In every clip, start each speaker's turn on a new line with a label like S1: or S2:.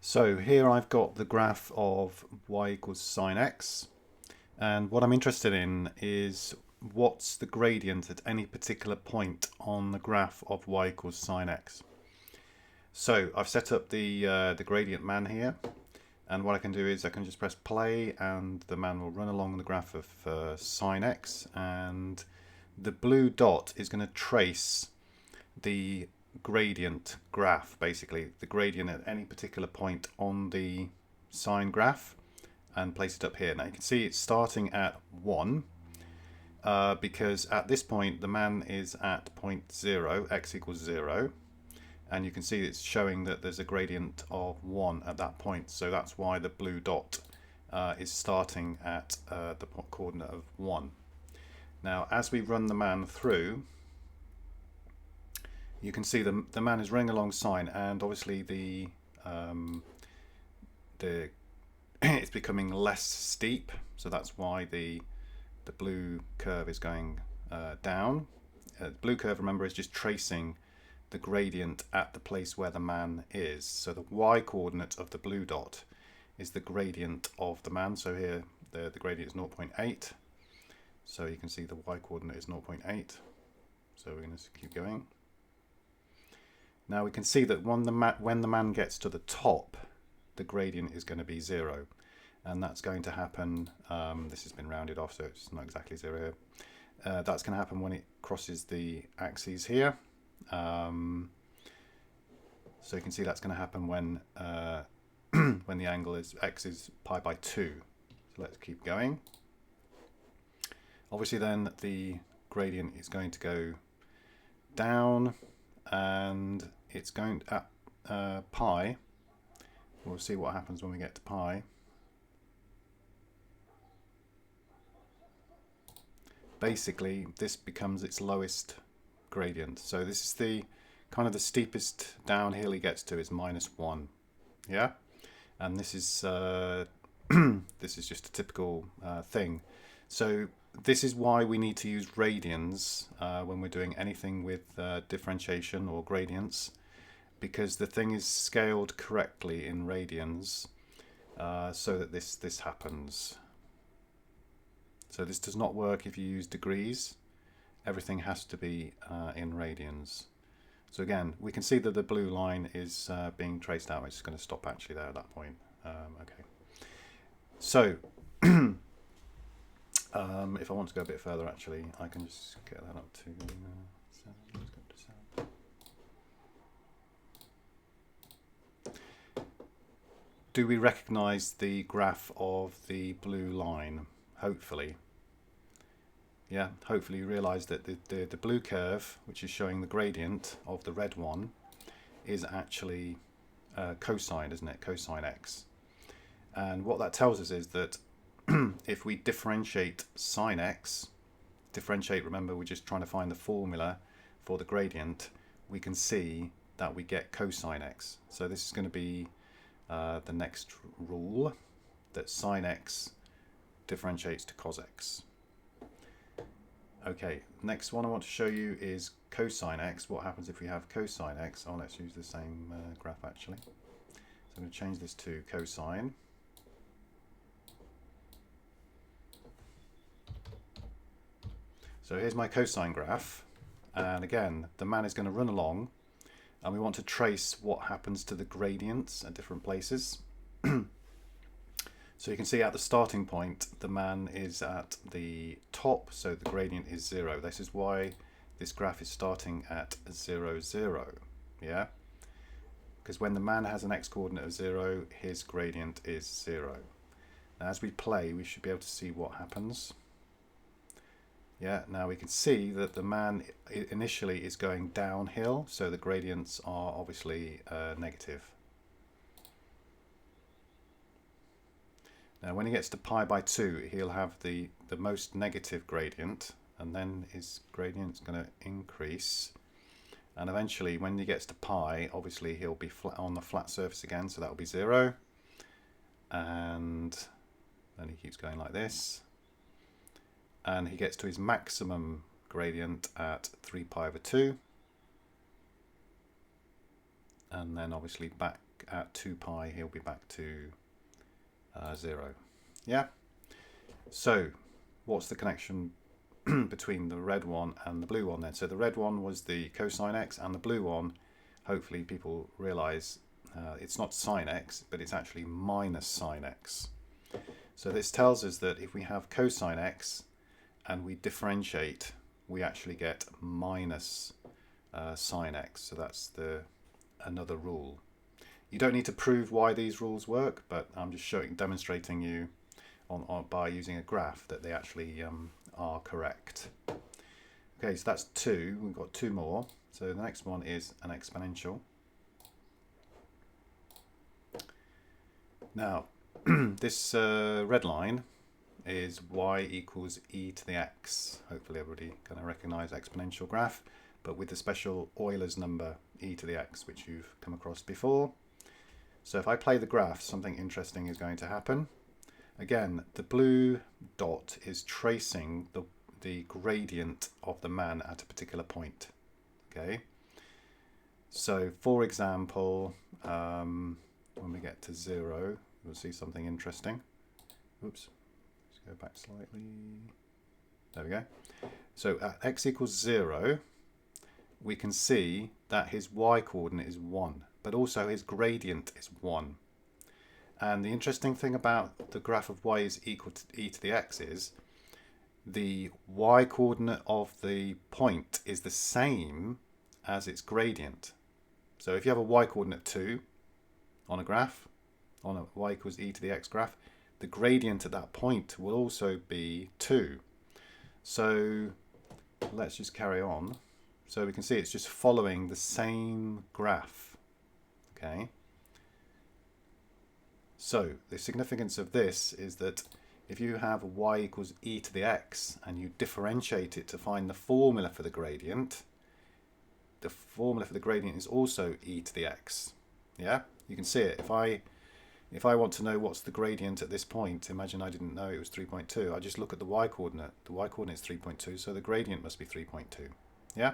S1: So here I've got the graph of y equals sine x, and what I'm interested in is what's the gradient at any particular point on the graph of y equals sine x. So I've set up the gradient man here, and what I can do is I can just press play and the man will run along the graph of sine x, and the blue dot is going to trace the gradient graph, basically the gradient at any particular point on the sine graph, and place it up here. Now you can see it's starting at 1 because at this point the man is at point 0, x equals 0, and you can see it's showing that there's a gradient of 1 at that point, so that's why the blue dot is starting at the coordinate of 1. Now as we run the man through, you can see the man is running along sine, and obviously the it's becoming less steep, so that's why the blue curve is going down. The blue curve, remember, is just tracing the gradient at the place where the man is. So the y coordinate of the blue dot is the gradient of the man. So here the gradient is 0.8. So you can see the y coordinate is 0.8. So we're going to keep going. Now we can see that when the man gets to the top, the gradient is going to be 0, and that's going to happen. This has been rounded off, so it's not exactly 0 here. That's going to happen when it crosses the axes here. So you can see that's going to happen when when the angle is x is pi by 2. So let's keep going. Obviously, then the gradient is going to go down, and it's going at pi. We'll see what happens when we get to pi. Basically, this becomes its lowest gradient. So this is the kind of the steepest downhill he gets to is -1. Yeah, and this is this is just a typical thing. So this is why we need to use radians when we're doing anything with differentiation or gradients, because the thing is scaled correctly in radians so that this happens. So this does not work if you use degrees. Everything has to be in radians. So again, we can see that the blue line is being traced out. It's just going to stop actually there at that point. Okay. So if I want to go a bit further, actually, I can just get that up to 7. Let's go to 7. Do we recognize the graph of the blue line? Hopefully. Yeah, hopefully you realize that the blue curve, which is showing the gradient of the red one, is actually cosine, isn't it? Cosine x. And what that tells us is that if we differentiate sine x, remember we're just trying to find the formula for the gradient, we can see that we get cosine x. So this is going to be the next rule, that sine x differentiates to cos x. Okay, next one I want to show you is cosine x. What happens if we have cosine x? Oh, let's use the same graph actually. So I'm going to change this to cosine. So here's my cosine graph, and again the man is going to run along, and we want to trace what happens to the gradients at different places. So you can see at the starting point the man is at the top, so the gradient is 0. This is why this graph is starting at 0, 0. Yeah, because when the man has an x coordinate of 0, his gradient is 0. Now as we play, we should be able to see what happens. Yeah, now we can see that the man initially is going downhill, so the gradients are obviously negative. Now when he gets to pi by 2, he'll have the most negative gradient, and then his gradient's going to increase. And eventually when he gets to pi, obviously he'll be flat on the flat surface again, so that'll be 0. And then he keeps going like this. And he gets to his maximum gradient at 3 pi over 2, and then obviously back at 2 pi, he'll be back to 0. Yeah? So, what's the connection between the red one and the blue one then? So the red one was the cosine x, and the blue one, hopefully people realize it's not sine x, but it's actually minus sine x. So this tells us that if we have cosine x and we differentiate, we actually get minus sine x. So that's another rule. You don't need to prove why these rules work, but I'm just demonstrating you by using a graph that they actually are correct. Okay, so that's 2. We've got 2 more. So the next one is an exponential. Now, this red line is y equals e to the x. Hopefully everybody can recognize exponential graph, but with the special Euler's number e to the x, which you've come across before. So if I play the graph, something interesting is going to happen. Again, the blue dot is tracing the gradient of the man at a particular point. Okay. So for example, when we get to 0, we'll see something interesting. Oops. Let's go back slightly. There we go. So at x equals 0, we can see that his y coordinate is 1, but also his gradient is 1. And the interesting thing about the graph of y is equal to e to the x is the y coordinate of the point is the same as its gradient. So if you have a y coordinate 2 on a graph, on a y equals e to the x graph, the gradient at that point will also be 2. So let's just carry on. So we can see it's just following the same graph. Okay. So the significance of this is that if you have y equals e to the x and you differentiate it to find the formula for the gradient is also e to the x. Yeah, you can see it. If I want to know what's the gradient at this point, imagine I didn't know it was 3.2. I just look at the y coordinate. The y coordinate is 3.2, so the gradient must be 3.2. Yeah.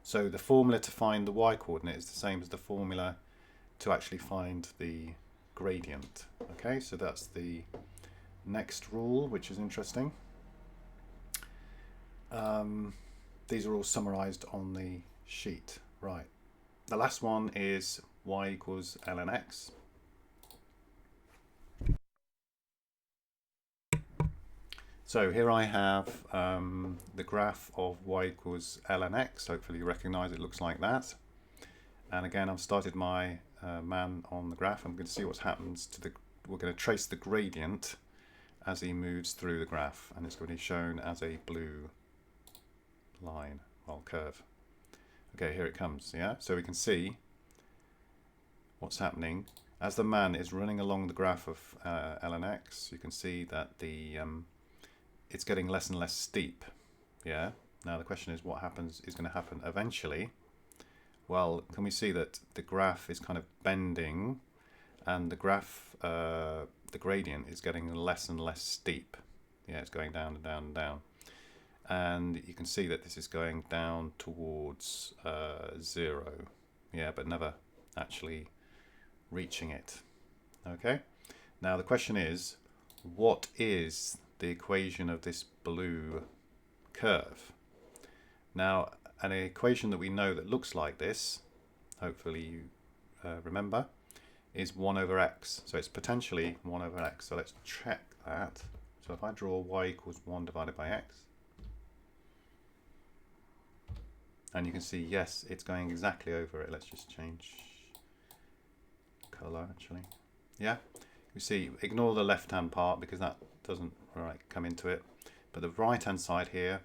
S1: So the formula to find the y coordinate is the same as the formula to actually find the gradient. Okay, so that's the next rule, which is interesting. These are all summarized on the sheet. Right. The last one is y equals ln x. So here I have the graph of y equals ln x. Hopefully you recognize it looks like that. And again, I've started my man on the graph. I'm going to see what happens to we're going to trace the gradient as he moves through the graph, and it's going to be shown as a blue line, well, curve. Okay, here it comes. Yeah, so we can see what's happening as the man is running along the graph of ln x. You can see that it's getting less and less steep. Yeah. Now the question is, what is going to happen eventually? Well, can we see that the graph is kind of bending, and the graph, the gradient is getting less and less steep. Yeah, it's going down and down and down. And you can see that this is going down towards 0. Yeah, but never actually reaching it. Okay. Now the question is, what is the equation of this blue curve? Now, an equation that we know that looks like this, hopefully you remember, is 1 over x. So it's potentially 1 over x. So let's check that. So if I draw y equals 1 divided by x, and you can see, yes, it's going exactly over it. Let's just change color, actually. Yeah, you see, ignore the left-hand part because that doesn't come into it. But the right-hand side here,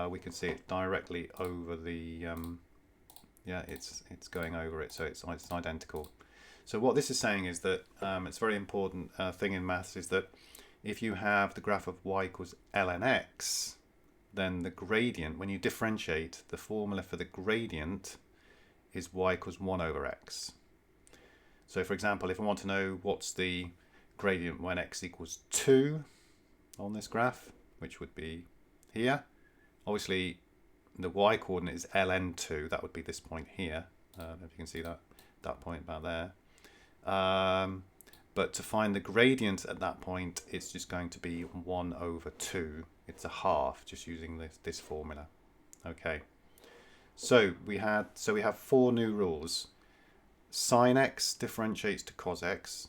S1: we can see it directly over the, yeah, it's going over it, so it's identical. So what this is saying is that it's a very important thing in maths is that if you have the graph of y equals ln x, then the gradient, when you differentiate, the formula for the gradient is y equals 1 over x. So for example, if I want to know what's the gradient when x equals 2 on this graph, which would be here, obviously the y coordinate is ln2, that would be this point here, if you can see that point about there. But to find the gradient at that point, it's just going to be 1 over 2. It's a half, just using this formula. Okay. So we have 4 new rules. Sin x differentiates to cos x.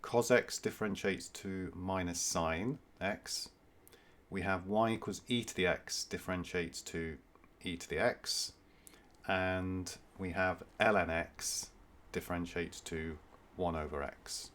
S1: Cos x differentiates to minus sine x. We have y equals e to the x differentiates to e to the x. And we have ln x differentiates to 1 over x.